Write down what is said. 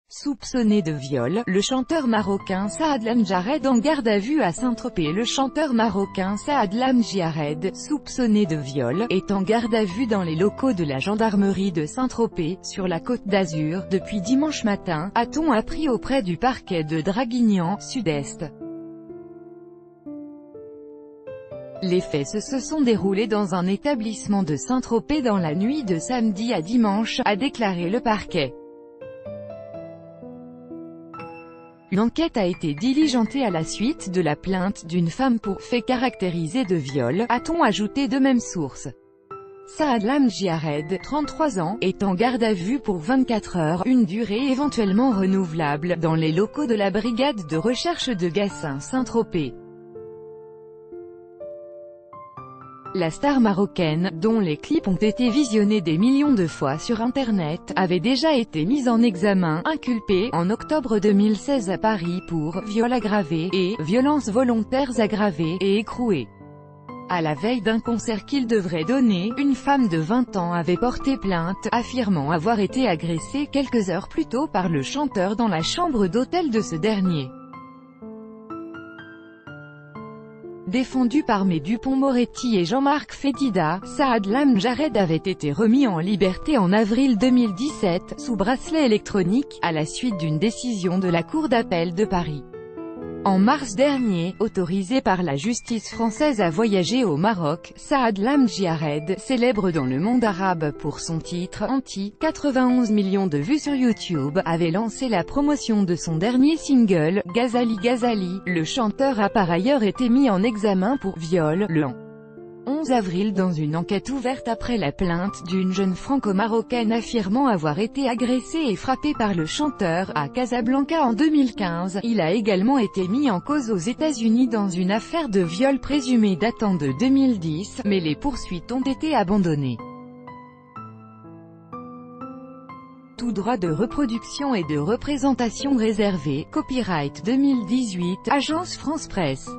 Soupçonné de viol, le chanteur marocain Saad Lamjahred en garde à vue à Saint-Tropez. Le chanteur marocain Saad Lamjahred, soupçonné de viol, est en garde à vue dans les locaux de la gendarmerie de Saint-Tropez, sur la Côte d'Azur, depuis dimanche matin, a-t-on appris auprès du parquet de Draguignan, Sud-Est. Les faits se sont déroulés dans un établissement de Saint-Tropez dans la nuit de samedi à dimanche, a déclaré le parquet. Une enquête a été diligentée à la suite de la plainte d'une femme pour fait caractérisé de viol, a-t-on ajouté de même source. Saad Lamjahred, 33 ans, est en garde à vue pour 24 heures, une durée éventuellement renouvelable, dans les locaux de la brigade de recherche de Gassin-Saint-Tropez. La star marocaine, dont les clips ont été visionnés des millions de fois sur Internet, avait déjà été mise en examen, inculpée, en octobre 2016 à Paris pour « viol aggravé » et « violences volontaires aggravées et écrouées ». À la veille d'un concert qu'il devrait donner, une femme de 20 ans avait porté plainte, affirmant avoir été agressée quelques heures plus tôt par le chanteur dans la chambre d'hôtel de ce dernier. Défendu par May Dupond-Moretti et Jean-Marc Fedida, Saad Lamjahred avait été remis en liberté en avril 2017, sous bracelet électronique, à la suite d'une décision de la Cour d'appel de Paris. En mars dernier, autorisé par la justice française à voyager au Maroc, Saad Lamjahred, célèbre dans le monde arabe pour son titre « Anti », 91 millions de vues sur YouTube, avait lancé la promotion de son dernier single, « Ghazali Ghazali ». Le chanteur a par ailleurs été mis en examen pour viol, le 11 avril dans une enquête ouverte après la plainte d'une jeune franco-marocaine affirmant avoir été agressée et frappée par le chanteur, à Casablanca en 2015. Il a également été mis en cause aux États-Unis dans une affaire de viol présumé datant de 2010, mais les poursuites ont été abandonnées. Tout droit de reproduction et de représentation réservé, copyright 2018, Agence France Presse.